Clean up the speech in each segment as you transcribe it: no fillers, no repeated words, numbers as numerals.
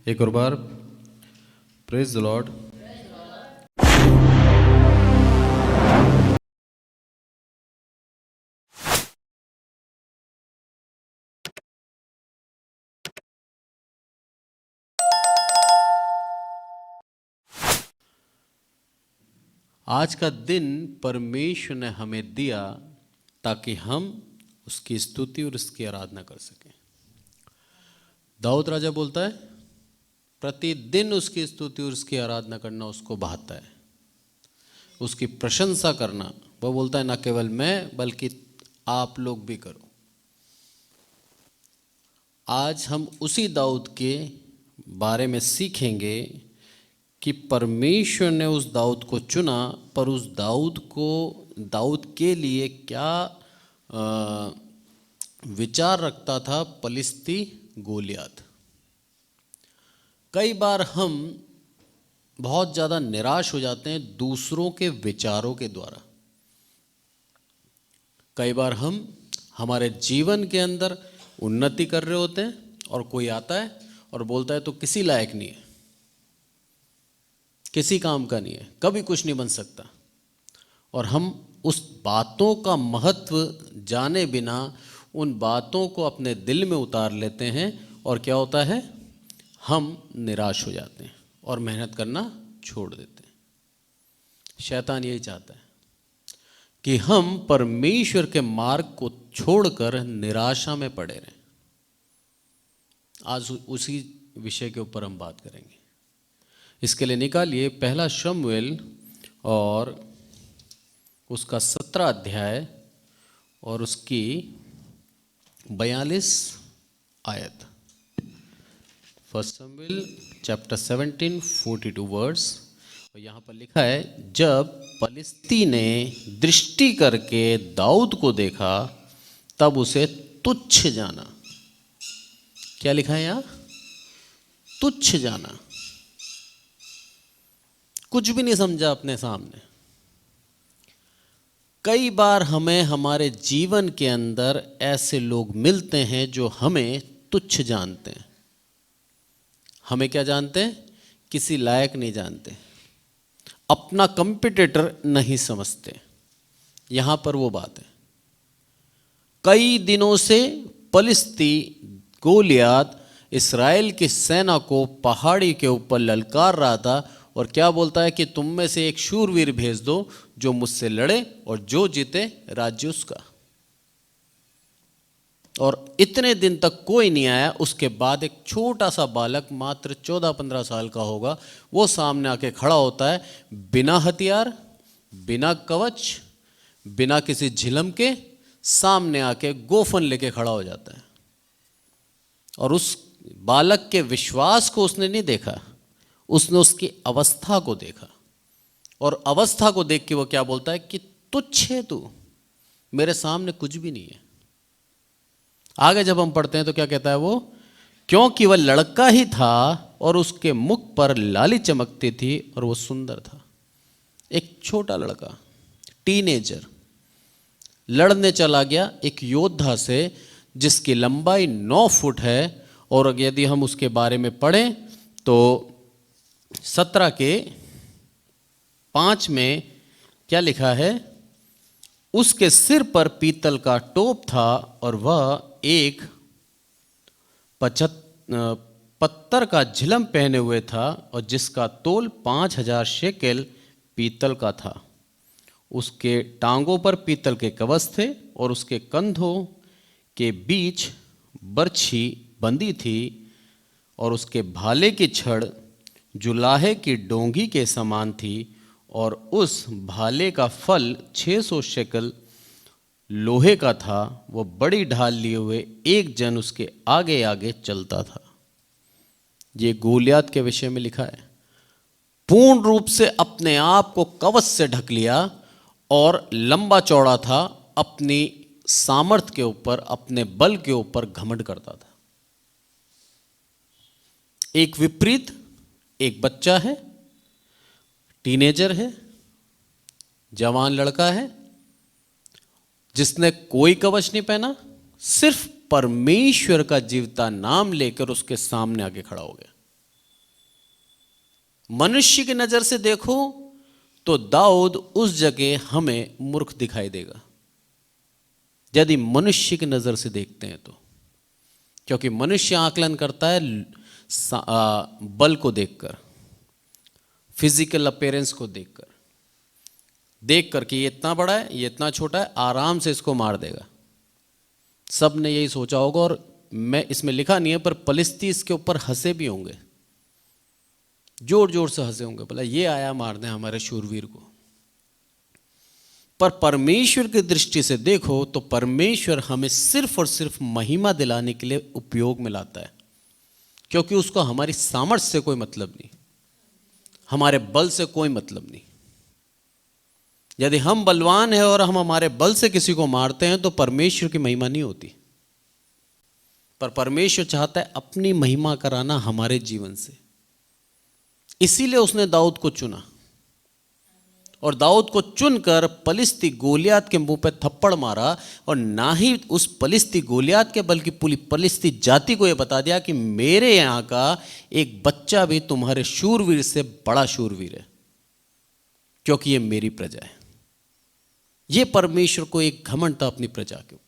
एक और बार praise the Lord. आज का दिन परमेश्वर ने हमें दिया ताकि हम उसकी स्तुति और उसकी आराधना कर सकें। दाऊद राजा बोलता है प्रतिदिन उसकी स्तुति और उसकी आराधना करना उसको भाता है, उसकी प्रशंसा करना। वो बोलता है ना केवल मैं बल्कि आप लोग भी करो। आज हम उसी दाऊद के बारे में सीखेंगे कि परमेश्वर ने उस दाऊद को चुना, पर उस दाऊद के लिए क्या विचार रखता था पलिश्ती गोलियत। कई बार हम बहुत ज़्यादा निराश हो जाते हैं दूसरों के विचारों के द्वारा। कई बार हम हमारे जीवन के अंदर उन्नति कर रहे होते हैं और कोई आता है और बोलता है तो किसी लायक नहीं है, किसी काम का नहीं है, कभी कुछ नहीं बन सकता। और हम उस बातों का महत्व जाने बिना उन बातों को अपने दिल में उतार लेते हैं और क्या होता है, हम निराश हो जाते हैं और मेहनत करना छोड़ देते हैं। शैतान यही चाहता है कि हम परमेश्वर के मार्ग को छोड़कर निराशा में पड़े रहें। आज उसी विषय के ऊपर हम बात करेंगे। इसके लिए निकालिए पहला शमूएल और उसका 17 अध्याय और उसकी 42 आयत। फर्स्ट शमूएल चैप्टर 17 42 वर्ड्स। और यहाँ पर लिखा है, जब पलिश्ती ने दृष्टि करके दाऊद को देखा तब उसे तुच्छ जाना। क्या लिखा है यहाँ? तुच्छ जाना। कुछ भी नहीं समझा अपने सामने। कई बार हमें हमारे जीवन के अंदर ऐसे लोग मिलते हैं जो हमें तुच्छ जानते हैं। हमें क्या जानते हैं? किसी लायक नहीं जानते, अपना कंपटीटर नहीं समझते। यहां पर वो बात है। कई दिनों से पलिश्ती गोलियत इस्राएल की सेना को पहाड़ी के ऊपर ललकार रहा था और क्या बोलता है कि तुम में से एक शूरवीर भेज दो जो मुझसे लड़े और जो जीते राज्य उसका। और इतने दिन तक कोई नहीं आया। उसके बाद एक छोटा सा बालक मात्र 14-15 साल का होगा, वो सामने आके खड़ा होता है, बिना हथियार, बिना कवच, बिना किसी झिलम के सामने आके गोफन लेके खड़ा हो जाता है। और उस बालक के विश्वास को उसने नहीं देखा, उसने उसकी अवस्था को देखा। और अवस्था को देख के वो क्या बोलता है कि तुच्छ है तू, मेरे सामने कुछ भी नहीं है। आगे जब हम पढ़ते हैं तो क्या कहता है वो, क्योंकि वह लड़का ही था और उसके मुख पर लाली चमकती थी और वो सुंदर था। एक छोटा लड़का, टीनेजर, लड़ने चला गया एक योद्धा से जिसकी लंबाई 9 फुट है। और यदि हम उसके बारे में पढ़ें तो 17 के 5 में क्या लिखा है, उसके सिर पर पीतल का टोप था और वह एक पत्थर का झिलम पहने हुए था और जिसका तोल 5000 शेकेल पीतल का था। उसके टांगों पर पीतल के कवच थे और उसके कंधों के बीच बरछी बंधी थी और उसके भाले की छड़ जुलाहे की डोंगी के समान थी और उस भाले का फल 600 शेकल लोहे का था। वह बड़ी ढाल लिए हुए एक जन उसके आगे आगे चलता था। ये गोलियत के विषय में लिखा है। पूर्ण रूप से अपने आप को कवच से ढक लिया और लंबा चौड़ा था, अपनी सामर्थ के ऊपर, अपने बल के ऊपर घमंड करता था। एक विपरीत एक बच्चा है, टीनेजर है, जवान लड़का है, जिसने कोई कवच नहीं पहना, सिर्फ परमेश्वर का जीवता नाम लेकर उसके सामने आके खड़ा हो गया। मनुष्य की नजर से देखो तो दाऊद उस जगह हमें मूर्ख दिखाई देगा, यदि मनुष्य की नजर से देखते हैं तो। क्योंकि मनुष्य आकलन करता है बल को देखकर, फिजिकल अपीयरेंस को देखकर कि ये इतना बड़ा है, ये इतना छोटा है, आराम से इसको मार देगा। सब ने यही सोचा होगा, और मैं इसमें लिखा नहीं है पर पलिस्ती इसके ऊपर हंसे भी होंगे, जोर जोर से हंसे होंगे, बोला ये आया मारने हमारे शूरवीर को। पर परमेश्वर की दृष्टि से देखो तो परमेश्वर हमें सिर्फ और सिर्फ महिमा दिलाने के लिए उपयोग में लाता है, क्योंकि उसको हमारी सामर्थ्य से कोई मतलब नहीं, हमारे बल से कोई मतलब नहीं। यदि हम बलवान हैं और हम हमारे बल से किसी को मारते हैं तो परमेश्वर की महिमा नहीं होती। पर परमेश्वर चाहता है अपनी महिमा कराना हमारे जीवन से, इसीलिए उसने दाऊद को चुना, और दाऊद को चुनकर पलिस्ती गोलियात के मुंह पे थप्पड़ मारा, और ना ही उस पलिस्ती गोलियात के बल्कि पूरी पलिस्ती जाति को यह बता दिया कि मेरे यहां का एक बच्चा भी तुम्हारे शूरवीर से बड़ा शूरवीर है, क्योंकि ये मेरी प्रजा है। ये परमेश्वर को एक घमंड था अपनी प्रजा के ऊपर,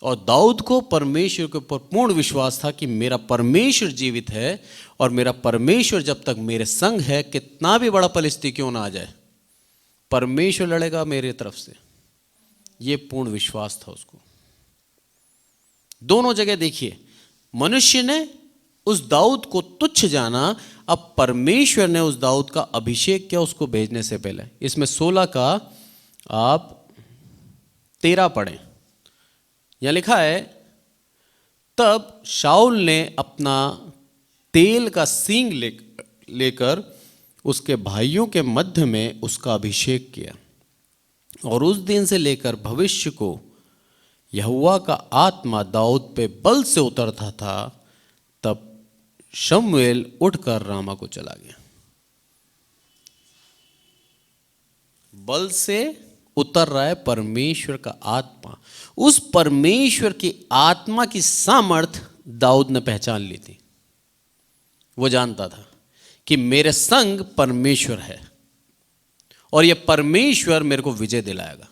और दाऊद को परमेश्वर के ऊपर पूर्ण विश्वास था कि मेरा परमेश्वर जीवित है, और मेरा परमेश्वर जब तक मेरे संग है, कितना भी बड़ा पलिस्ती क्यों ना आ जाए, परमेश्वर लड़ेगा मेरे तरफ से। ये पूर्ण विश्वास था उसको। दोनों जगह देखिए, मनुष्य ने उस दाऊद को तुच्छ जाना, अब परमेश्वर ने उस दाऊद का अभिषेक किया उसको भेजने से पहले। इसमें 16 का आप 13 पढ़ें, यहां लिखा है, तब शाऊल ने अपना तेल का सींग लेकर उसके भाइयों के मध्य में उसका अभिषेक किया, और उस दिन से लेकर भविष्य को यहोवा का आत्मा दाऊद पे बल से उतरता था। तब शमूएल उठकर रामा को चला गया। बल से उतर रहा है परमेश्वर का आत्मा। उस परमेश्वर की आत्मा की सामर्थ दाऊद ने पहचान ली थी। वो जानता था कि मेरे संग परमेश्वर है, और ये परमेश्वर मेरे को विजय दिलाएगा।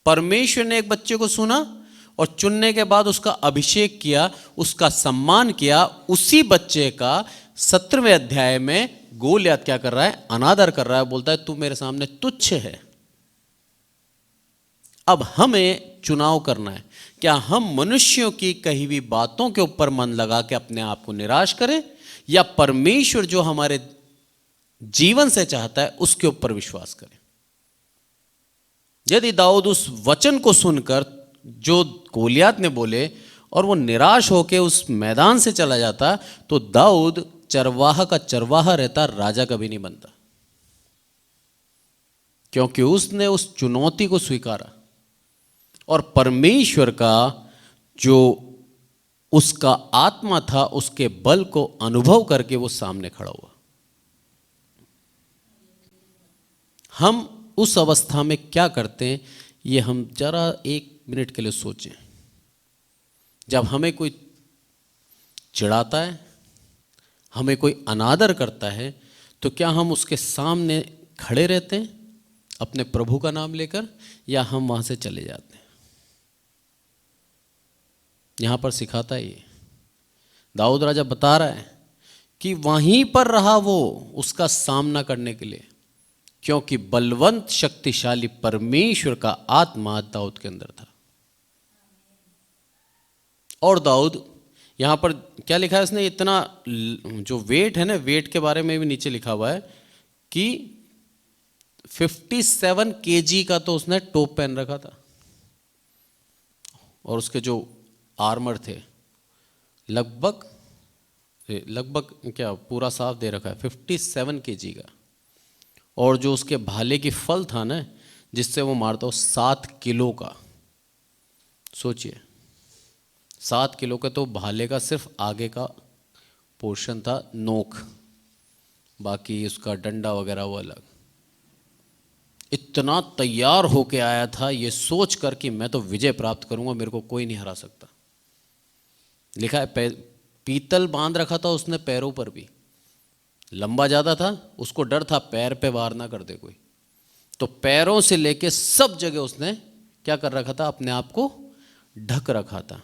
परमेश्वर ने एक बच्चे को सुना और चुनने के बाद उसका अभिषेक किया, उसका सम्मान किया। उसी बच्चे का 17वें अध्याय में गोलियत क्या कर रहा है? अनादर कर रहा है, बोलता है तू मेरे सामने तुच्छ है। अब हमें चुनाव करना है, क्या हम मनुष्यों की कही हुई बातों के ऊपर मन लगा के अपने आप को निराश करें, या परमेश्वर जो हमारे जीवन से चाहता है उसके ऊपर विश्वास करें। यदि दाऊद उस वचन को सुनकर जो गोलियत ने बोले और वो निराश होकर उस मैदान से चला जाता, तो दाऊद चरवाहा का चरवाहा रहता, राजा कभी नहीं बनता, क्योंकि उसने उस चुनौती को स्वीकारा और परमेश्वर का जो उसका आत्मा था उसके बल को अनुभव करके वो सामने खड़ा हुआ। हम उस अवस्था में क्या करते हैं, ये हम जरा 1 मिनट के लिए सोचें। जब हमें कोई चिढ़ाता है, हमें कोई अनादर करता है, तो क्या हम उसके सामने खड़े रहते हैं अपने प्रभु का नाम लेकर, या हम वहां से चले जाते हैं? यहां पर सिखाता है ये दाऊद राजा बता रहा है कि वहीं पर रहा वो उसका सामना करने के लिए, क्योंकि बलवंत शक्तिशाली परमेश्वर का आत्मा दाऊद के अंदर था। और दाऊद यहां पर क्या लिखा है इसने, इतना जो वेट है ना, वेट के बारे में भी नीचे लिखा हुआ है कि 57 केजी का तो उसने टोप पहन रखा था, और उसके जो आर्मर थे लगभग क्या पूरा साफ दे रखा है 57 केजी का, और जो उसके भाले की फल था ना जिससे वो मारता, वो 7 किलो का। सोचिए 7 किलो का तो भाले का सिर्फ आगे का पोर्शन था, नोक, बाकी उसका डंडा वगैरह वो अलग। इतना तैयार होके आया था ये सोच कर कि मैं तो विजय प्राप्त करूंगा, मेरे को कोई नहीं हरा सकता। लिखा है पीतल बांध रखा था उसने पैरों पर भी, लंबा ज़्यादा था, उसको डर था पैर पे वार ना कर दे कोई, तो पैरों से लेके सब जगह उसने क्या कर रखा था, अपने आप को ढक रखा था।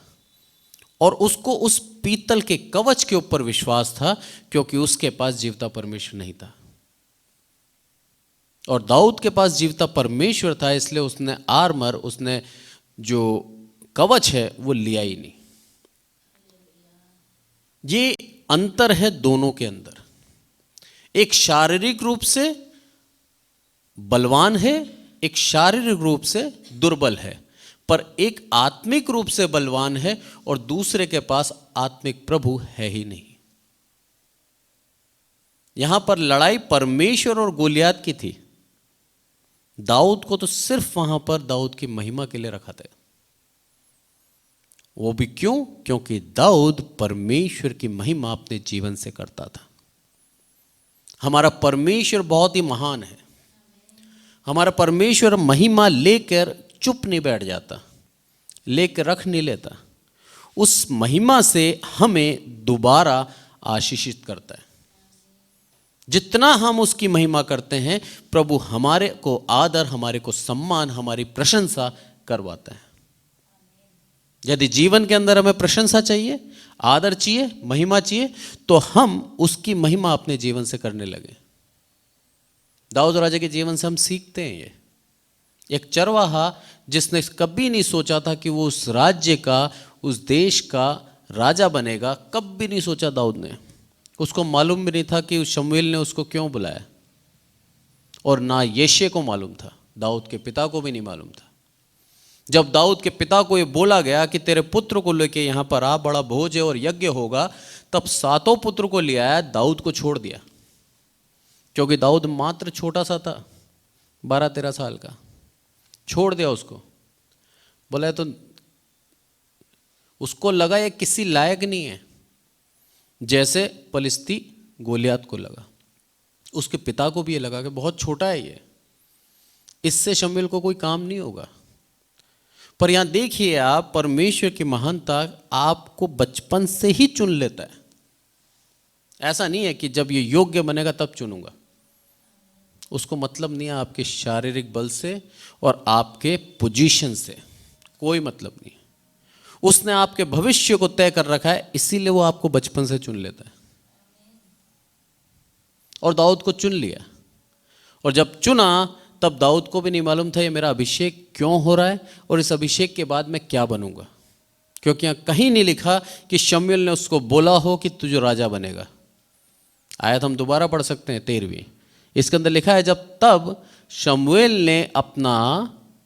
और उसको उस पीतल के कवच के ऊपर विश्वास था, क्योंकि उसके पास जीवता परमेश्वर नहीं था। और दाऊद के पास जीवता परमेश्वर था, इसलिए उसने आर्मर, उसने जो कवच है वो लिया ही नहीं। ये अंतर है दोनों के अंदर। एक शारीरिक रूप से बलवान है, एक शारीरिक रूप से दुर्बल है, पर एक आत्मिक रूप से बलवान है और दूसरे के पास आत्मिक प्रभु है ही नहीं। यहां पर लड़ाई परमेश्वर और गोलियात की थी। दाऊद को तो सिर्फ वहां पर दाऊद की महिमा के लिए रखा था। वो भी क्यों? क्योंकि दाऊद परमेश्वर की महिमा अपने जीवन से करता था। हमारा परमेश्वर बहुत ही महान है। हमारा परमेश्वर महिमा लेकर चुप नहीं बैठ जाता, लेकर रख नहीं लेता। उस महिमा से हमें दोबारा आशीषित करता है। जितना हम उसकी महिमा करते हैं, प्रभु हमारे को आदर, हमारे को सम्मान, हमारी प्रशंसा करवाता है। यदि जीवन के अंदर हमें प्रशंसा चाहिए, आदर चाहिए, महिमा चाहिए, तो हम उसकी महिमा अपने जीवन से करने लगे। दाऊद राजा के जीवन से हम सीखते हैं ये। एक चरवाहा जिसने कभी नहीं सोचा था कि वो उस राज्य का, उस देश का राजा बनेगा, कभी नहीं सोचा दाऊद ने। उसको मालूम भी नहीं था कि शमूएल ने उसको क्यों बुलाया, और ना यिशै को मालूम था, दाऊद के पिता को भी नहीं मालूम था। जब दाऊद के पिता को ये बोला गया कि तेरे पुत्र को लेके यहाँ पर आ, बड़ा भोज है और यज्ञ होगा, तब 7 पुत्र को ले आया, दाऊद को छोड़ दिया, क्योंकि दाऊद मात्र छोटा सा था, 12-13 साल का। छोड़ दिया उसको। बोला तो उसको लगा ये किसी लायक नहीं है, जैसे पलिस्ती गोलियात को लगा। उसके पिता को भी ये लगा कि बहुत छोटा है ये, इससे शमूएल को कोई काम नहीं होगा। पर यहां देखिए आप, परमेश्वर की महानता आपको बचपन से ही चुन लेता है। ऐसा नहीं है कि जब ये योग्य बनेगा तब चुनूंगा। उसको मतलब नहीं है आपके शारीरिक बल से और आपके पोजीशन से, कोई मतलब नहीं। उसने आपके भविष्य को तय कर रखा है, इसीलिए वो आपको बचपन से चुन लेता है। और दाऊद को चुन लिया, और जब चुना तब दाऊद को भी नहीं मालूम था ये मेरा अभिषेक क्यों हो रहा है और इस अभिषेक के बाद मैं क्या बनूंगा। क्योंकि यहां कहीं नहीं लिखा कि शमूएल ने उसको बोला हो कि तू जो राजा बनेगा। आयत हम दोबारा पढ़ सकते हैं 13वीं। इसके अंदर लिखा है, जब तब शमूएल ने अपना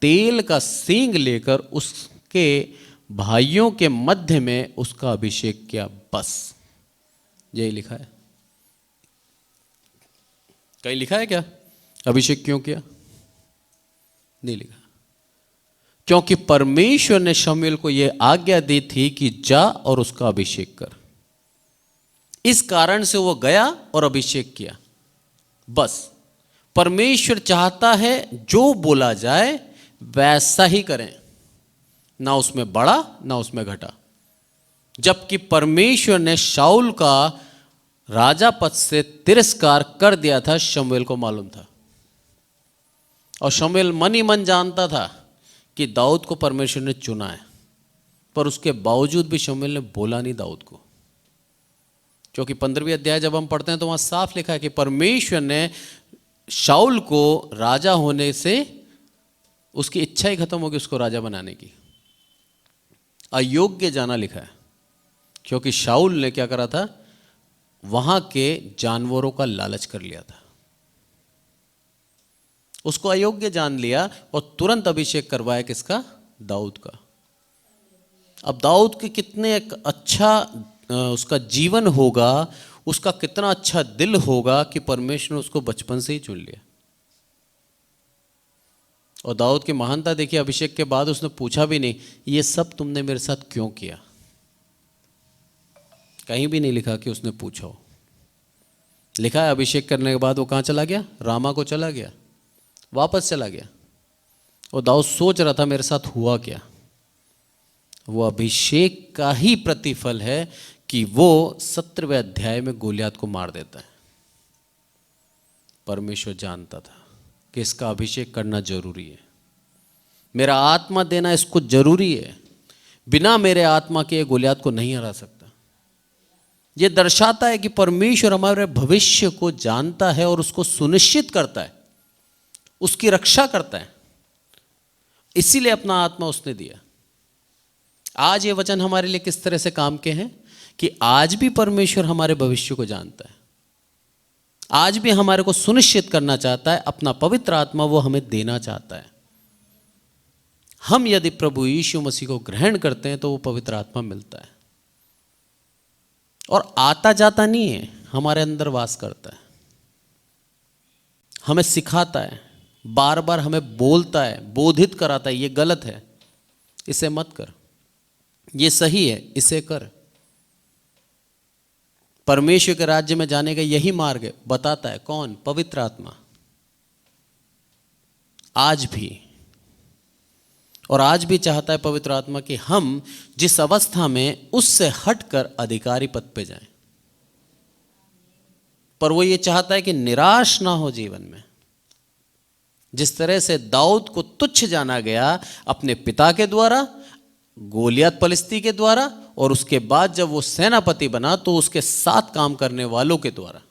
तेल का सींग लेकर उसके भाइयों के मध्य में उसका अभिषेक किया। बस यही लिखा है। कहीं लिखा है क्या अभिषेक क्यों किया? नहीं लिखा। क्योंकि परमेश्वर ने शमूएल को यह आज्ञा दी थी कि जा और उसका अभिषेक कर। इस कारण से वो गया और अभिषेक किया। बस परमेश्वर चाहता है जो बोला जाए वैसा ही करें, ना उसमें बढ़ा ना उसमें घटा। जबकि परमेश्वर ने शाऊल का राजा पद से तिरस्कार कर दिया था, शमूएल को मालूम था। और शमूएल मन ही मन जानता था कि दाऊद को परमेश्वर ने चुना है, पर उसके बावजूद भी शमूएल ने बोला नहीं दाऊद को। क्योंकि 15वीं अध्याय जब हम पढ़ते हैं तो वहां साफ लिखा है कि परमेश्वर ने शाऊल को राजा होने से, उसकी इच्छा ही खत्म होगी उसको राजा बनाने की, अयोग्य जाना लिखा है। क्योंकि शाऊल ने क्या करा था, वहां के जानवरों का लालच कर लिया था, उसको अयोग्य जान लिया और तुरंत अभिषेक करवाया किसका? दाऊद का। अब दाऊद के कितने अच्छा उसका जीवन होगा, उसका कितना अच्छा दिल होगा कि परमेश्वर ने उसको बचपन से ही चुन लिया। और दाऊद की महानता देखिए, अभिषेक के बाद उसने पूछा भी नहीं ये सब तुमने मेरे साथ क्यों किया। कहीं भी नहीं लिखा कि उसने पूछा हो। लिखा है अभिषेक करने के बाद वो कहाँ चला गया? रामा को चला गया, वापस चला गया। और दाऊद सोच रहा था मेरे साथ हुआ क्या। वो अभिषेक का ही प्रतिफल है कि वो 17वें अध्याय में गोलियात को मार देता है। परमेश्वर जानता था कि इसका अभिषेक करना जरूरी है, मेरा आत्मा देना इसको जरूरी है, बिना मेरे आत्मा के ये गोलियत को नहीं हरा सकता। ये दर्शाता है कि परमेश्वर हमारे भविष्य को जानता है और उसको सुनिश्चित करता है, उसकी रक्षा करता है, इसीलिए अपना आत्मा उसने दिया। आज ये वचन हमारे लिए किस तरह से काम के हैं कि आज भी परमेश्वर हमारे भविष्य को जानता है, आज भी हमारे को सुनिश्चित करना चाहता है, अपना पवित्र आत्मा वो हमें देना चाहता है। हम यदि प्रभु यीशु मसीह को ग्रहण करते हैं तो वो पवित्र आत्मा मिलता है, और आता जाता नहीं है, हमारे अंदर वास करता है, हमें सिखाता है, बार बार हमें बोलता है, बोधित कराता है, ये गलत है इसे मत कर, ये सही है इसे कर। परमेश्वर के राज्य में जाने का यही मार्ग है, बताता है कौन? पवित्र आत्मा। आज भी, और आज भी चाहता है पवित्र आत्मा कि हम जिस अवस्था में उससे हटकर अधिकारी पद पे जाएं, पर वो ये चाहता है कि निराश ना हो जीवन में। जिस तरह से दाऊद को तुच्छ जाना गया अपने पिता के द्वारा, गोलियत पलिस्ती के द्वारा, और उसके बाद जब वो सेनापति बना तो उसके साथ काम करने वालों के द्वारा।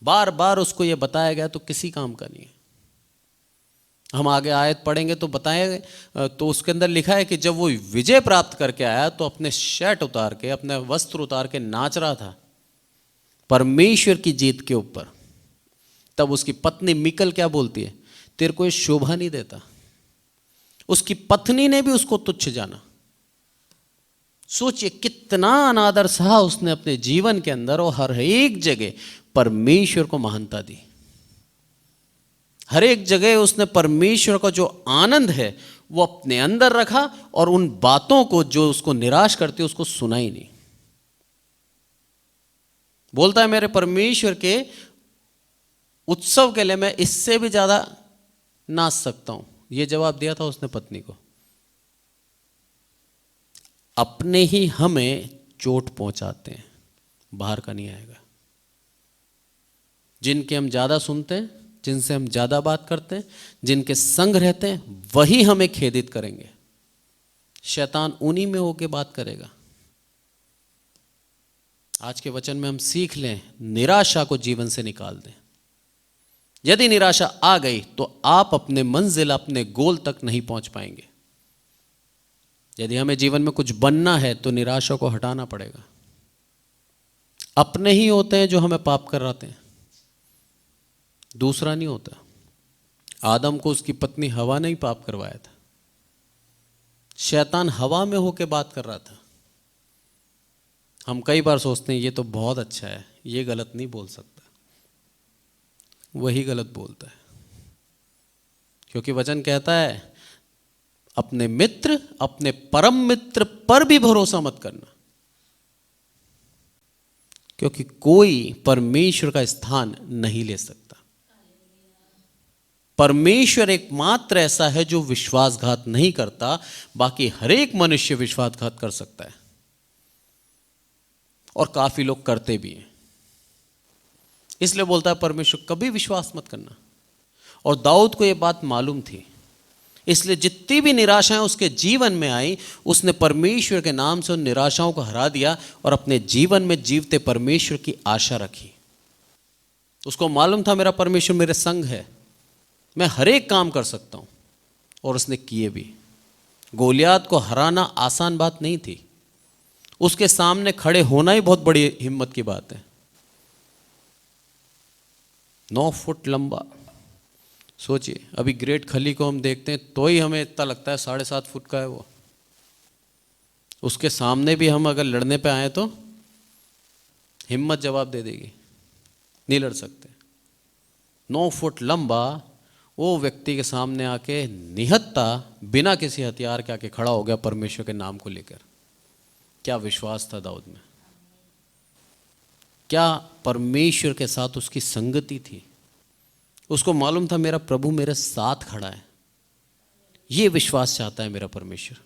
बार बार उसको ये बताया गया तो किसी काम का नहीं है। हम आगे आयत पढ़ेंगे तो बताएंगे, तो उसके अंदर लिखा है कि जब वो विजय प्राप्त करके आया तो अपने शर्ट उतार के, अपने वस्त्र उतार के नाच रहा था परमेश्वर की जीत के ऊपर। तब उसकी पत्नी मिकल क्या बोलती है? तेरे को ये शोभा नहीं देता। उसकी पत्नी ने भी उसको तुच्छ जाना। सोचिए कितना अनादर सहा उसने अपने जीवन के अंदर, और हर एक जगह परमेश्वर को महानता दी। हर एक जगह उसने परमेश्वर का जो आनंद है वो अपने अंदर रखा, और उन बातों को जो उसको निराश करती उसको सुना ही नहीं। बोलता है मेरे परमेश्वर के उत्सव के लिए मैं इससे भी ज्यादा नाच सकता हूं। ये जवाब दिया था उसने पत्नी को। अपने ही हमें चोट पहुंचाते हैं, बाहर का नहीं आएगा। जिनके हम ज्यादा सुनते हैं, जिनसे हम ज्यादा बात करते हैं, जिनके संग रहते हैं, वही हमें खेदित करेंगे। शैतान उन्हीं में होके बात करेगा। आज के वचन में हम सीख लें, निराशा को जीवन से निकाल दें। यदि निराशा आ गई तो आप अपने मंजिल, अपने गोल तक नहीं पहुंच पाएंगे। यदि हमें जीवन में कुछ बनना है तो निराशा को हटाना पड़ेगा। अपने ही होते हैं जो हमें पाप कराते हैं, दूसरा नहीं होता। आदम को उसकी पत्नी हवा ने ही पाप करवाया था। शैतान हवा में होके बात कर रहा था। हम कई बार सोचते हैं ये तो बहुत अच्छा है, ये गलत नहीं बोल सकता, वही गलत बोलता है। क्योंकि वचन कहता है अपने मित्र, अपने परम मित्र पर भी भरोसा मत करना, क्योंकि कोई परमेश्वर का स्थान नहीं ले सकता। परमेश्वर एकमात्र ऐसा है जो विश्वासघात नहीं करता, बाकी हर एक मनुष्य विश्वासघात कर सकता है, और काफी लोग करते भी हैं। इसलिए बोलता है परमेश्वर कभी विश्वास मत करना। और दाऊद को यह बात मालूम थी, इसलिए जितनी भी निराशाएं उसके जीवन में आई, उसने परमेश्वर के नाम से उन निराशाओं को हरा दिया और अपने जीवन में जीवते परमेश्वर की आशा रखी। उसको मालूम था मेरा परमेश्वर मेरे संग है, मैं हर एक काम कर सकता हूं, और उसने किए भी। गोलियत को हराना आसान बात नहीं थी, उसके सामने खड़े होना ही बहुत बड़ी हिम्मत की बात है। 9 फुट लंबा, सोचिए अभी ग्रेट खली को हम देखते हैं तो ही हमें इतना लगता है 7.5 फुट का है वो। उसके सामने भी हम अगर लड़ने पे आए तो हिम्मत जवाब दे देगी, नहीं लड़ सकते। 9 फुट लंबा वो व्यक्ति के सामने आके निहत्ता बिना किसी हथियार के आके खड़ा हो गया परमेश्वर के नाम को लेकर। क्या विश्वास था दाऊद में, क्या परमेश्वर के साथ उसकी संगति थी। उसको मालूम था मेरा प्रभु मेरे साथ खड़ा है, ये विश्वास चाहता है मेरा परमेश्वर।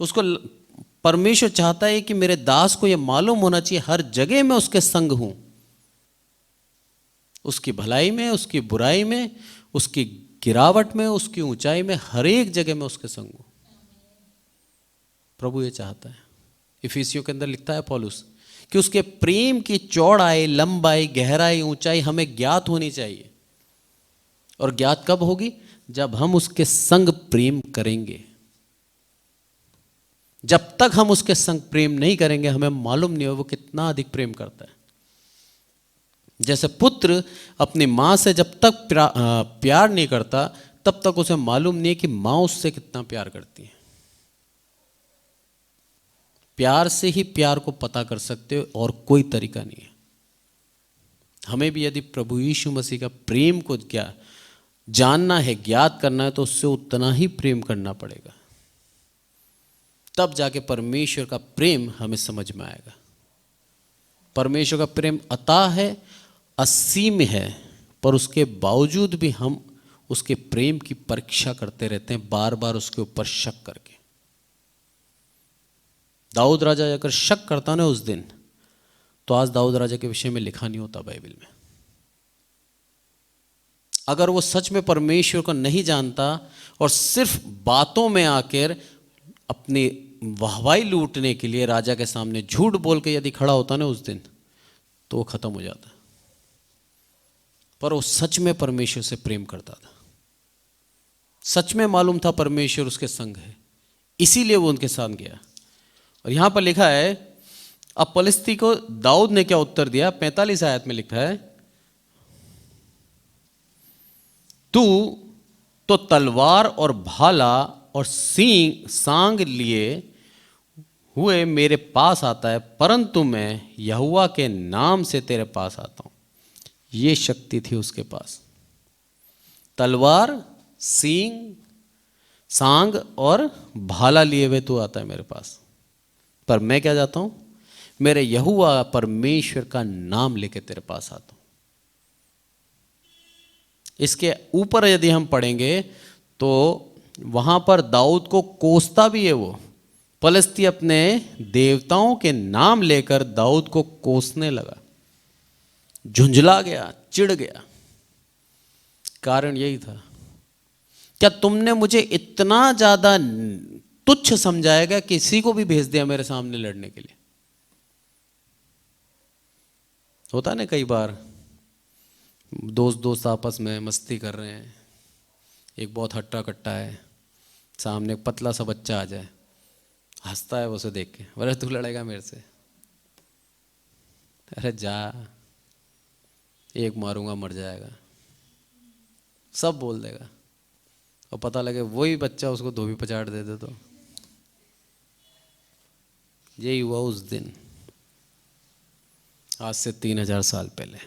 उसको परमेश्वर चाहता है कि मेरे दास को यह मालूम होना चाहिए हर जगह मैं उसके संग हूं। उसकी भलाई में, उसकी बुराई में, उसकी गिरावट में, उसकी ऊंचाई में, हर एक जगह में उसके संग हूं। प्रभु ये चाहता है। इफिसियों के अंदर लिखता है पौलुस कि उसके प्रेम की चौड़ाई, लंबाई, गहराई, ऊंचाई हमें ज्ञात होनी चाहिए। और ज्ञात कब होगी? जब हम उसके संग प्रेम करेंगे। जब तक हम उसके संग प्रेम नहीं करेंगे, हमें मालूम नहीं हो वो कितना अधिक प्रेम करता है। जैसे पुत्र अपनी मां से जब तक प्यार नहीं करता, तब तक उसे मालूम नहीं है कि मां उससे कितना प्यार करती है। प्यार से ही प्यार को पता कर सकते हो, और कोई तरीका नहीं है। हमें भी यदि प्रभु यीशु मसीह का प्रेम को क्या जानना है, ज्ञात करना है, तो उससे उतना ही प्रेम करना पड़ेगा। तब जाके परमेश्वर का प्रेम हमें समझ में आएगा। परमेश्वर का प्रेम अथाह है, असीम है, पर उसके बावजूद भी हम उसके प्रेम की परीक्षा करते रहते हैं, बार बार उसके ऊपर शक करके। दाऊद राजा अगर शक करता ना उस दिन, तो आज दाऊद राजा के विषय में लिखा नहीं होता बाइबल में। अगर वो सच में परमेश्वर को नहीं जानता और सिर्फ बातों में आकर अपनी वाहवाही लूटने के लिए राजा के सामने झूठ बोल के यदि खड़ा होता ना उस दिन, तो वो खत्म हो जाता। पर वो सच में परमेश्वर से प्रेम करता था। सच में मालूम था परमेश्वर उसके संग है, इसीलिए वो उनके साथ गया। और यहां पर लिखा है, अब पलिस्ती को दाऊद ने क्या उत्तर दिया? 45 आयत में लिखा है, तू तो तलवार और भाला और सांग लिए हुए मेरे पास आता है, परंतु मैं यहोवा के नाम से तेरे पास आता हूं। ये शक्ति थी उसके पास। तलवार, सींग, सांग और भाला लिए हुए तू आता है मेरे पास, पर मैं क्या जाता हूं? मेरे यहोवा परमेश्वर का नाम लेके तेरे पास आता हूं। इसके ऊपर यदि हम पढ़ेंगे तो वहां पर दाऊद को कोसता भी है वो। पलिस्ती अपने देवताओं के नाम लेकर दाऊद को कोसने लगा, झुंझला गया, चिढ़ गया। कारण यही था, क्या तुमने मुझे इतना ज्यादा तुच्छ समझाएगा कि किसी को भी भेज दिया मेरे सामने लड़ने के लिए? होता ना कई बार दोस्त आपस में मस्ती कर रहे हैं, एक बहुत हट्टा कट्टा है, सामने एक पतला सा बच्चा आ जाए, हंसता है वो उसे देख के, अरे तू लड़ेगा मेरे से? अरे जा, एक मारूंगा मर जाएगा, सब बोल देगा। और पता लगे वही बच्चा उसको धोबी पचाड़ दे दे, तो यही हुआ उस दिन, आज से 3000 साल पहले।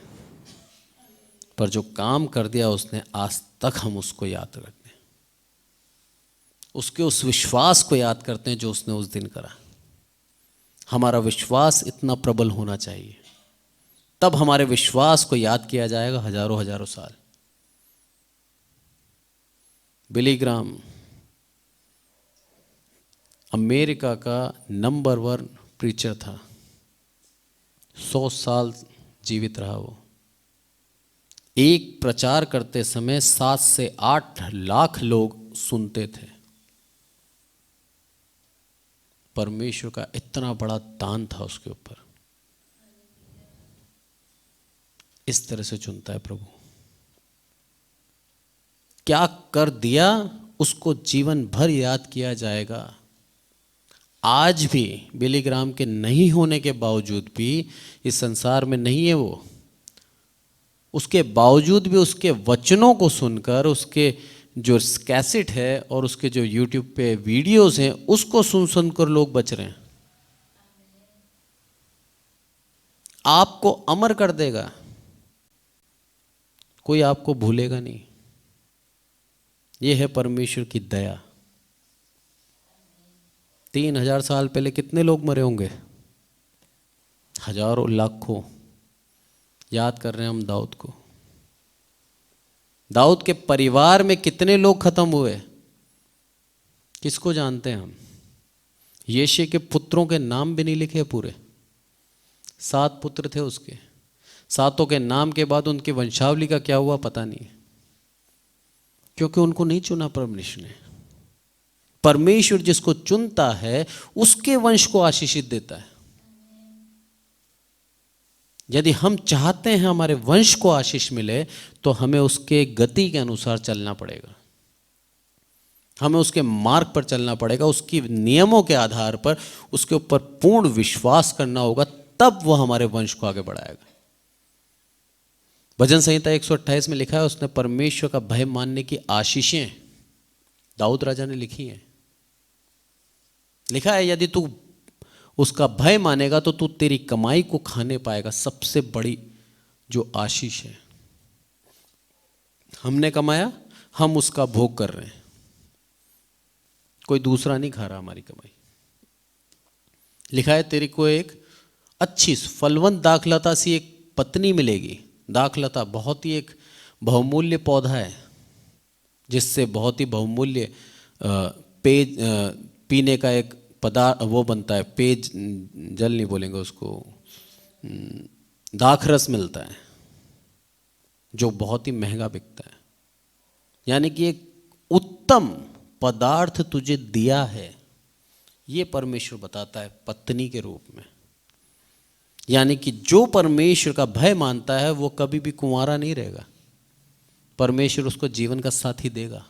पर जो काम कर दिया उसने, आज तक हम उसको याद करते हैं, उसके उस विश्वास को याद करते हैं जो उसने उस दिन करा। हमारा विश्वास इतना प्रबल होना चाहिए, तब हमारे विश्वास को याद किया जाएगा हजारों हजारों साल। बिली ग्राम अमेरिका का नंबर 1 प्रीचर था, 100 साल जीवित रहा वो। एक प्रचार करते समय 7 से 8 लाख लोग सुनते थे। परमेश्वर का इतना बड़ा दान था उसके ऊपर। इस तरह से चुनता है प्रभु। क्या कर दिया उसको जीवन भर याद किया जाएगा। आज भी बिली ग्राम के नहीं होने के बावजूद भी, इस संसार में नहीं है वो, उसके बावजूद भी उसके वचनों को सुनकर, उसके जो कैसेट है और उसके जो यूट्यूब पे वीडियोस हैं, उसको सुन सुनकर लोग बच रहे हैं। आपको अमर कर देगा, कोई आपको भूलेगा नहीं। यह है परमेश्वर की दया। 3000 साल पहले कितने लोग मरे होंगे? हजारों, लाखों। याद कर रहे हैं हम दाऊद को। दाऊद के परिवार में कितने लोग खत्म हुए, किसको जानते हैं हम? यिशै के पुत्रों के नाम भी नहीं लिखे पूरे। 7 पुत्र थे उसके, सातों के नाम के बाद उनकी वंशावली का क्या हुआ पता नहीं है, क्योंकि उनको नहीं चुना परमेश्वर ने। परमेश्वर जिसको चुनता है उसके वंश को आशीषित देता है। यदि हम चाहते हैं हमारे वंश को आशीष मिले तो हमें उसके गति के अनुसार चलना पड़ेगा, हमें उसके मार्ग पर चलना पड़ेगा, उसकी नियमों के आधार पर उसके ऊपर पूर्ण विश्वास करना होगा, तब वो हमारे वंश को आगे बढ़ाएगा। भजन संहिता 128 में लिखा है, उसने परमेश्वर का भय मानने की आशीषें दाऊद राजा ने लिखी हैं। लिखा है यदि तू उसका भय मानेगा तो तू तेरी कमाई को खाने पाएगा। सबसे बड़ी जो आशीष है, हमने कमाया, हम उसका भोग कर रहे हैं, कोई दूसरा नहीं खा रहा हमारी कमाई। लिखा है तेरी को एक अच्छी फलवंत दाखलता सी एक पत्नी मिलेगी। दाखलता बहुत ही एक बहुमूल्य पौधा है, जिससे बहुत ही बहुमूल्य पीने का एक पदार्थ वो बनता है, पेज जल नहीं बोलेंगे उसको, दाखरस मिलता है जो बहुत ही महंगा बिकता है। यानी कि एक उत्तम पदार्थ तुझे दिया है, ये परमेश्वर बताता है पत्नी के रूप में। यानी कि जो परमेश्वर का भय मानता है वो कभी भी कुंवारा नहीं रहेगा, परमेश्वर उसको जीवन का साथी देगा,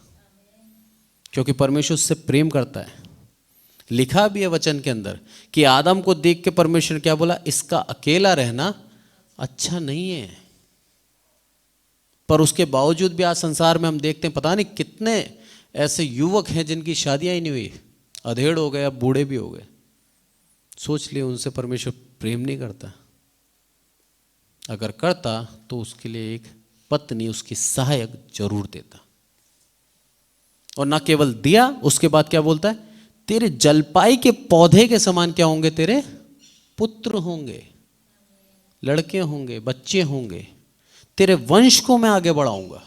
क्योंकि परमेश्वर उससे प्रेम करता है। लिखा भी है वचन के अंदर कि आदम को देख के परमेश्वर ने क्या बोला, इसका अकेला रहना अच्छा नहीं है। पर उसके बावजूद भी आज संसार में हम देखते हैं पता नहीं कितने ऐसे युवक हैं जिनकी शादियां ही नहीं हुई, अधेड़ हो गए, अब बूढ़े भी हो गए। सोच लिए उनसे परमेश्वर प्रेम नहीं करता। अगर करता तो उसके लिए एक पत्नी उसकी सहायक जरूर देता। और ना केवल दिया, उसके बाद क्या बोलता है, तेरे जलपाई के पौधे के समान क्या होंगे, तेरे पुत्र होंगे, लड़के होंगे, बच्चे होंगे, तेरे वंश को मैं आगे बढ़ाऊंगा।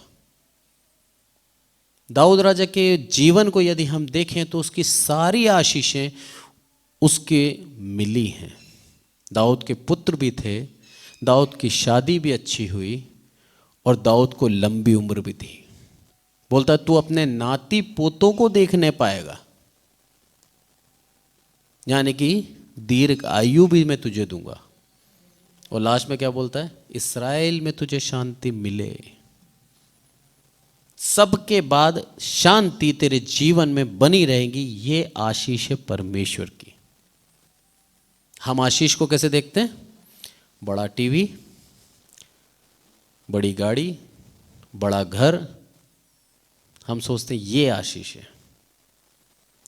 दाऊद राजा के जीवन को यदि हम देखें तो उसकी सारी आशीषें उसके मिली हैं। दाऊद के पुत्र भी थे, दाऊद की शादी भी अच्छी हुई और दाऊद को लंबी उम्र भी थी। बोलता तू अपने नाती पोतों को देखने पाएगा, यानी कि दीर्घ आयु भी मैं तुझे दूंगा। और लास्ट में क्या बोलता है, इस्राएल में तुझे शांति मिले। सबके बाद शांति तेरे जीवन में बनी रहेगी, ये आशीष है परमेश्वर की। हम आशीष को कैसे देखते हैं, बड़ा टीवी, बड़ी गाड़ी, बड़ा घर, हम सोचते हैं ये आशीष है।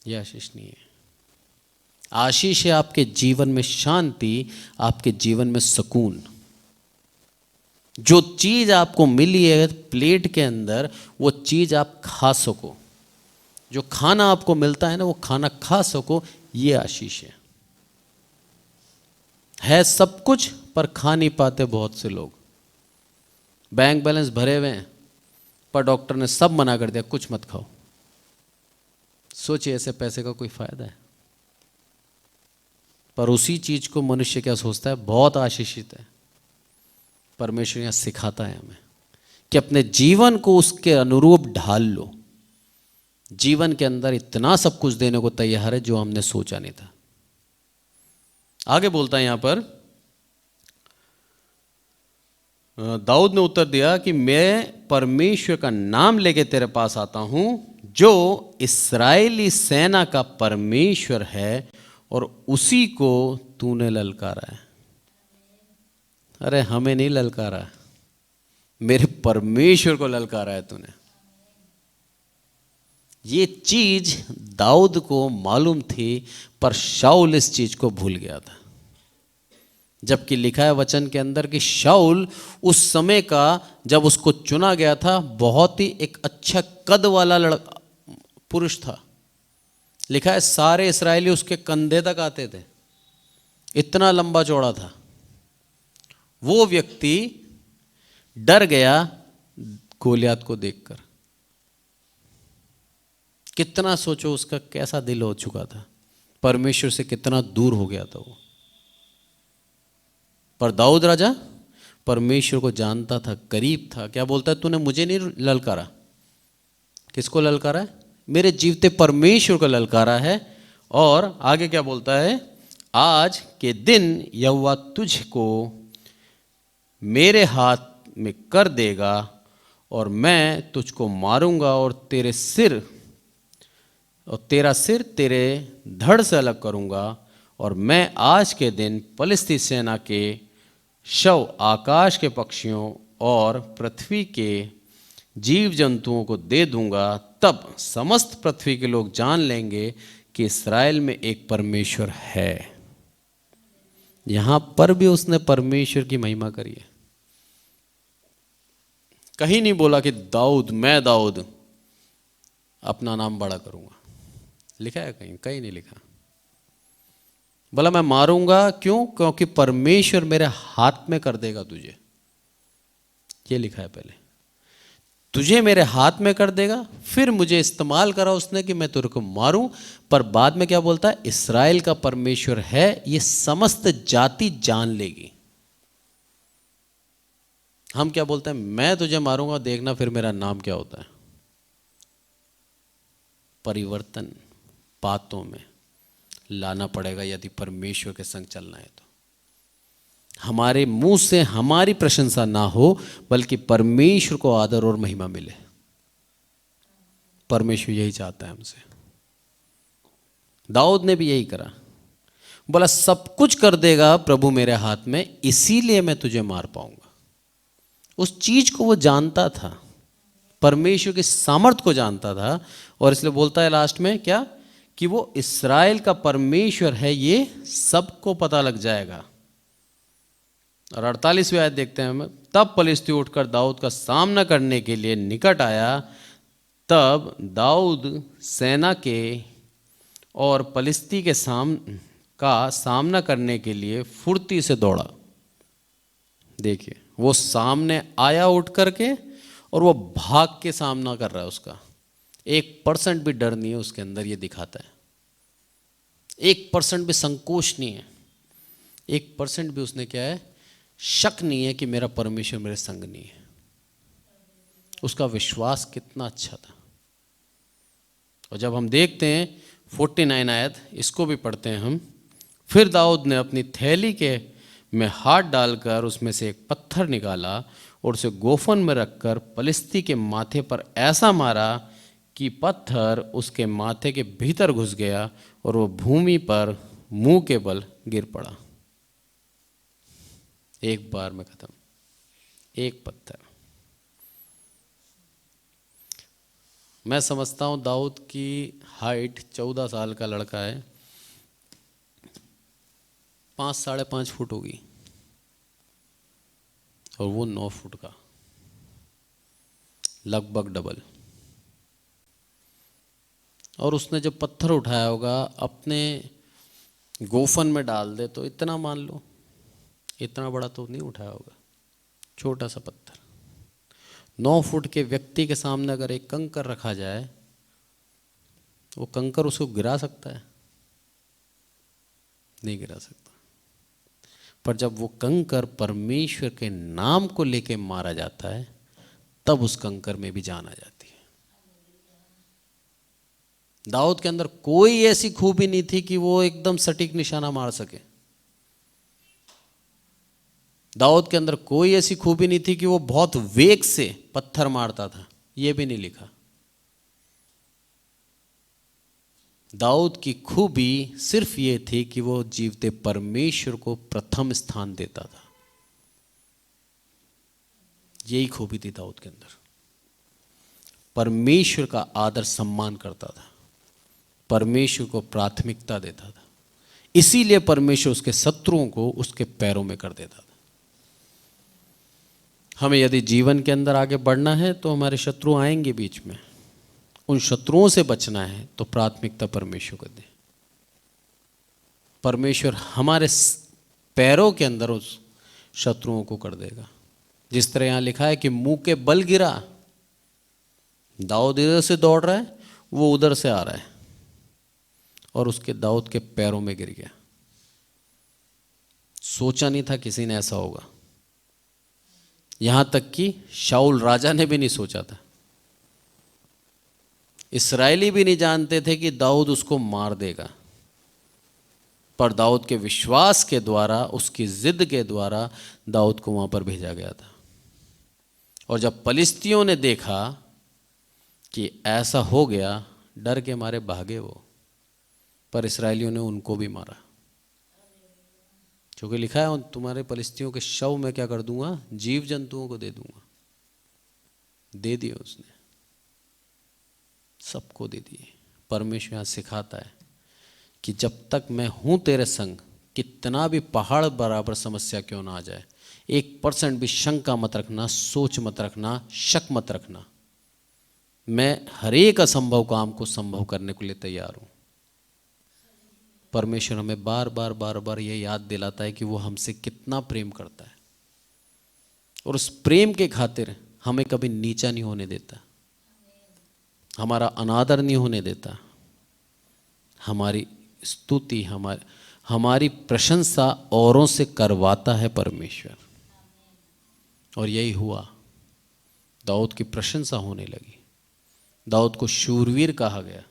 ये आशीष नहीं है। आशीष है आपके जीवन में शांति, आपके जीवन में सुकून। जो चीज आपको मिली है प्लेट के अंदर, वो चीज आप खा सको। जो खाना आपको मिलता है ना, वो खाना खा सको, ये आशीष है सब कुछ पर खा नहीं पाते बहुत से लोग। बैंक बैलेंस भरे हुए हैं पर डॉक्टर ने सब मना कर दिया, कुछ मत खाओ। सोचिए ऐसे पैसे का कोई फायदा है। पर उसी चीज को मनुष्य क्या सोचता है, बहुत आशीषित है। परमेश्वर यहां सिखाता है हमें कि अपने जीवन को उसके अनुरूप ढाल लो। जीवन के अंदर इतना सब कुछ देने को तैयार है जो हमने सोचा नहीं था। आगे बोलता है यहां पर, दाऊद ने उत्तर दिया कि मैं परमेश्वर का नाम लेके तेरे पास आता हूं, जो इस्राएली सेना का परमेश्वर है और उसी को तूने ललकारा है। अरे हमें नहीं ललकारा, मेरे परमेश्वर को ललकारा है तूने। ये चीज दाऊद को मालूम थी, पर शाऊल इस चीज को भूल गया था। जबकि लिखा है वचन के अंदर कि शाऊल उस समय का, जब उसको चुना गया था, बहुत ही एक अच्छा कद वाला लड़का पुरुष था। लिखा है सारे इस्राएली उसके कंधे तक आते थे, इतना लंबा चौड़ा था। वो व्यक्ति डर गया गोलियत को देखकर। कितना सोचो उसका कैसा दिल हो चुका था, परमेश्वर से कितना दूर हो गया था वो। पर दाऊद राजा परमेश्वर को जानता था, करीब था, क्या बोलता है, तूने मुझे नहीं ललकारा। किसको ललकारा है? मेरे जीवते परमेश्वर को ललकारा है। और आगे क्या बोलता है, आज के दिन यहोवा तुझको मेरे हाथ में कर देगा और मैं तुझको मारूंगा और तेरा सिर तेरे धड़ से अलग करूंगा। और मैं आज के दिन पलिस्ती सेना के शव आकाश के पक्षियों और पृथ्वी के जीव जंतुओं को दे दूंगा। तब समस्त पृथ्वी के लोग जान लेंगे कि इस्राएल में एक परमेश्वर है। यहां पर भी उसने परमेश्वर की महिमा करी है। कहीं नहीं बोला कि मैं दाऊद अपना नाम बड़ा करूंगा। लिखा है कहीं? कहीं नहीं लिखा। बोला मैं मारूंगा, क्यों? क्योंकि परमेश्वर मेरे हाथ में कर देगा तुझे। ये लिखा है पहले, तुझे मेरे हाथ में कर देगा, फिर मुझे इस्तेमाल करा उसने कि मैं तेरे को मारूं। पर बाद में क्या बोलता है, इस्राएल का परमेश्वर है, ये समस्त जाति जान लेगी। हम क्या बोलते हैं, मैं तुझे मारूंगा, देखना फिर मेरा नाम क्या होता है। परिवर्तन बातों में लाना पड़ेगा यदि परमेश्वर के संग चलना है तो। हमारे मुंह से हमारी प्रशंसा ना हो, बल्कि परमेश्वर को आदर और महिमा मिले। परमेश्वर यही चाहता है हमसे। दाऊद ने भी यही करा, बोला सब कुछ कर देगा प्रभु मेरे हाथ में, इसीलिए मैं तुझे मार पाऊंगा। उस चीज को वो जानता था, परमेश्वर की सामर्थ को जानता था। और इसलिए बोलता है लास्ट में क्या, कि वो इस्राएल का परमेश्वर है, ये सबको पता लग जाएगा। और 48वीं आयत देखते हैं हम। तब पलिश्ती उठकर दाऊद का सामना करने के लिए निकट आया। तब दाऊद सेना के और पलिश्ती के सामना करने के लिए फुर्ती से दौड़ा। देखिए, वो सामने आया उठ करके, और वो भाग के सामना कर रहा है। उसका 1% भी डर नहीं है उसके अंदर, ये दिखाता है। 1% भी संकोच नहीं है, 1% भी उसने क्या है, शक नहीं है कि मेरा परमेश्वर मेरे संग नहीं है। उसका विश्वास कितना अच्छा था। और जब हम देखते हैं 49 आयत, इसको भी पढ़ते हैं हम। फिर दाऊद ने अपनी थैली के में हाथ डालकर उसमें से एक पत्थर निकाला और उसे गोफन में रखकर पलिश्ती के माथे पर ऐसा मारा कि पत्थर उसके माथे के भीतर घुस गया और वो भूमि पर मुंह के बल गिर पड़ा। एक बार में खत्म, एक पत्थर। मैं समझता हूं दाऊद की हाइट 14 साल का लड़का है, 5-5.5 फुट होगी, और वो 9 फुट का, लगभग डबल। और उसने जब पत्थर उठाया होगा अपने गोफन में डाल दे, तो इतना मान लो, इतना बड़ा तो नहीं उठाया होगा, छोटा सा पत्थर। 9 फुट के व्यक्ति के सामने अगर एक कंकर रखा जाए, वो कंकर उसको गिरा सकता है? नहीं गिरा सकता। पर जब वो कंकर परमेश्वर के नाम को लेके मारा जाता है, तब उस कंकर में भी जान आ जाती है। दाऊद के अंदर कोई ऐसी खूबी नहीं थी कि वो एकदम सटीक निशाना मार सके। दाऊद के अंदर कोई ऐसी खूबी नहीं थी कि वो बहुत वेग से पत्थर मारता था, ये भी नहीं लिखा। दाऊद की खूबी सिर्फ ये थी कि वो जीवते परमेश्वर को प्रथम स्थान देता था। यही खूबी थी दाऊद के अंदर। परमेश्वर का आदर सम्मान करता था, परमेश्वर को प्राथमिकता देता था। इसीलिए परमेश्वर उसके शत्रुओं को उसके पैरों में कर देता था। हमें यदि जीवन के अंदर आगे बढ़ना है तो हमारे शत्रु आएंगे बीच में, उन शत्रुओं से बचना है तो प्राथमिकता परमेश्वर को दे। परमेश्वर हमारे पैरों के अंदर उस शत्रुओं को कर देगा। जिस तरह यहां लिखा है कि मुंह के बल गिरा, दाऊद इधर से दौड़ रहा है, वो उधर से आ रहा है, और उसके दाऊद के पैरों में गिर गया। सोचा नहीं था किसी ने ऐसा होगा। यहां तक कि शाऊल राजा ने भी नहीं सोचा था, इस्राएली भी नहीं जानते थे कि दाऊद उसको मार देगा, पर दाऊद के विश्वास के द्वारा, उसकी जिद के द्वारा दाऊद को वहां पर भेजा गया था। और जब पलिस्तियों ने देखा कि ऐसा हो गया, डर के मारे भागे वो, पर इस्राएलियों ने उनको भी मारा। क्योंकि लिखा है तुम्हारे पलिस्तियों के शव मैं क्या कर दूंगा, जीव जंतुओं को दे दूंगा। दे दिए उसने, सबको दे दिए। परमेश्वर यहाँ सिखाता है कि जब तक मैं हूं तेरे संग, कितना भी पहाड़ बराबर समस्या क्यों ना आ जाए, 1% भी शंका मत रखना, सोच मत रखना, शक मत रखना। मैं हर एक असंभव काम को संभव करने के लिए तैयार हूं। परमेश्वर हमें बार बार ये याद दिलाता है कि वो हमसे कितना प्रेम करता है, और उस प्रेम के खातिर हमें कभी नीचा नहीं होने देता, हमारा अनादर नहीं होने देता, हमारी स्तुति, हमारी प्रशंसा औरों से करवाता है परमेश्वर। और यही हुआ, दाऊद की प्रशंसा होने लगी। दाऊद को शूरवीर कहा गया,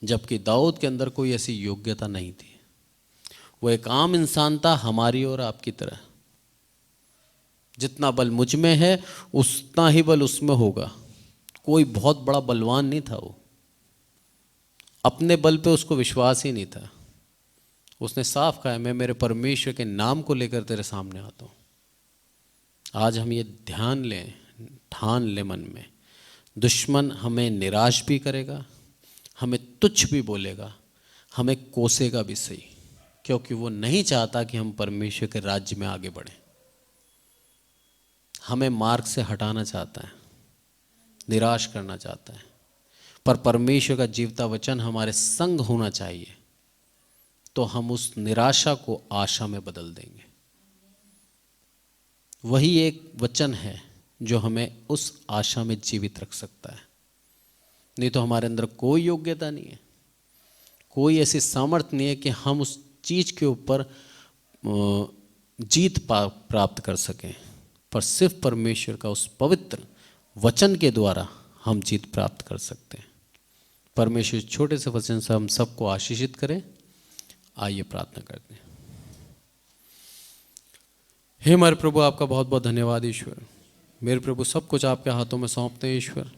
जबकि दाऊद के अंदर कोई ऐसी योग्यता नहीं थी। वो एक आम इंसान था, हमारी और आपकी तरह। जितना बल मुझ में है उतना ही बल उसमें होगा। कोई बहुत बड़ा बलवान नहीं था वो, अपने बल पे उसको विश्वास ही नहीं था। उसने साफ कहा, मैं मेरे परमेश्वर के नाम को लेकर तेरे सामने आता हूँ। आज हम ये ध्यान लें, ठान लें मन में, दुश्मन हमें निराश भी करेगा, हमें तुच्छ भी बोलेगा, हमें कोसेगा भी सही, क्योंकि वो नहीं चाहता कि हम परमेश्वर के राज्य में आगे बढ़ें। हमें मार्ग से हटाना चाहता है, निराश करना चाहता है। पर परमेश्वर का जीवता वचन हमारे संग होना चाहिए, तो हम उस निराशा को आशा में बदल देंगे। वही एक वचन है जो हमें उस आशा में जीवित रख सकता है। नहीं तो हमारे अंदर कोई योग्यता नहीं है, कोई ऐसी सामर्थ्य नहीं है कि हम उस चीज के ऊपर जीत प्राप्त कर सकें। पर सिर्फ परमेश्वर का उस पवित्र वचन के द्वारा हम जीत प्राप्त कर सकते हैं। परमेश्वर छोटे से वचन से हम सबको आशीषित करें। आइए प्रार्थना करते हैं। हे हमारे प्रभु, आपका बहुत बहुत धन्यवाद ईश्वर। मेरे प्रभु, सब कुछ आपके हाथों में सौंपते हैं ईश्वर।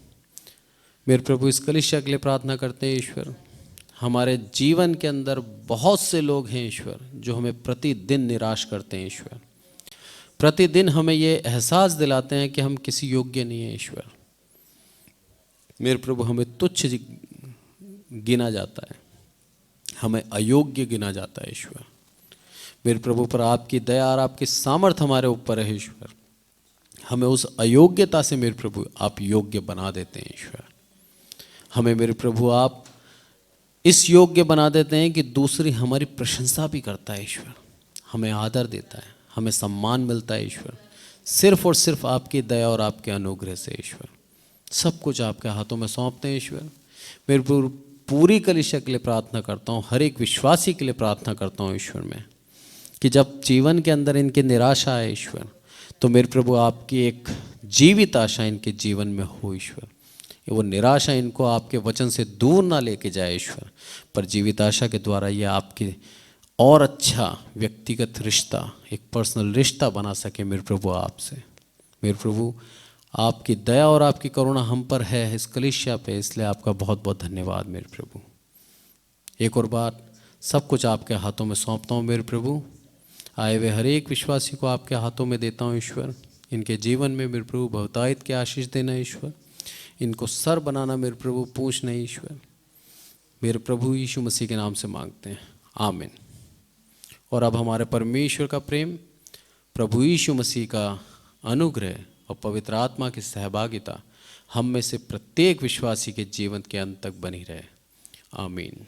मेरे प्रभु, इस कलीसिया के लिए प्रार्थना करते हैं ईश्वर। हमारे जीवन के अंदर बहुत से लोग हैं ईश्वर, जो हमें प्रतिदिन निराश करते हैं ईश्वर। प्रतिदिन हमें ये एहसास दिलाते हैं कि हम किसी योग्य नहीं हैं ईश्वर। मेरे प्रभु, हमें तुच्छ गिना जाता है, हमें अयोग्य गिना जाता है ईश्वर। मेरे प्रभु, पर आपकी दया और आपकी सामर्थ्य हमारे ऊपर है ईश्वर। हमें उस अयोग्यता से मेरे प्रभु आप योग्य बना देते हैं ईश्वर। हमें मेरे प्रभु आप इस योग्य बना देते हैं कि दूसरी हमारी प्रशंसा भी करता है ईश्वर, हमें आदर देता है, हमें सम्मान मिलता है ईश्वर, सिर्फ और सिर्फ आपकी दया और आपके अनुग्रह से ईश्वर। सब कुछ आपके हाथों में सौंपते हैं ईश्वर। मेरे प्रभु, पूरी कलीसिया के लिए प्रार्थना करता हूँ, हर एक विश्वासी के लिए प्रार्थना करता हूँ ईश्वर में, कि जब जीवन के अंदर इनकी निराशा है ईश्वर, तो मेरे प्रभु आपकी एक जीवित आशा इनके जीवन में हो ईश्वर। वो निराशा इनको आपके वचन से दूर ना लेके जाए ईश्वर, पर जीवित आशा के द्वारा ये आपके और अच्छा व्यक्तिगत रिश्ता, एक पर्सनल रिश्ता बना सके मेरे प्रभु आपसे। मेरे प्रभु, आपकी दया और आपकी करुणा हम पर है इस कलीसिया पे, इसलिए आपका बहुत बहुत धन्यवाद मेरे प्रभु। एक और बात, सब कुछ आपके हाथों में सौंपता हूँ मेरे प्रभु। आए हुए हर एक विश्वासी को आपके हाथों में देता हूँ ईश्वर। इनके जीवन में मेरे प्रभु बहुतायत की आशीष देना ईश्वर। इनको सर बनाना मेरे प्रभु, पूछ नहीं ईश्वर। मेरे प्रभु यीशु मसीह के नाम से मांगते हैं, आमीन। और अब हमारे परमेश्वर का प्रेम, प्रभु यीशु मसीह का अनुग्रह और पवित्र आत्मा की सहभागिता हम में से प्रत्येक विश्वासी के जीवन के अंत तक बनी रहे, आमीन।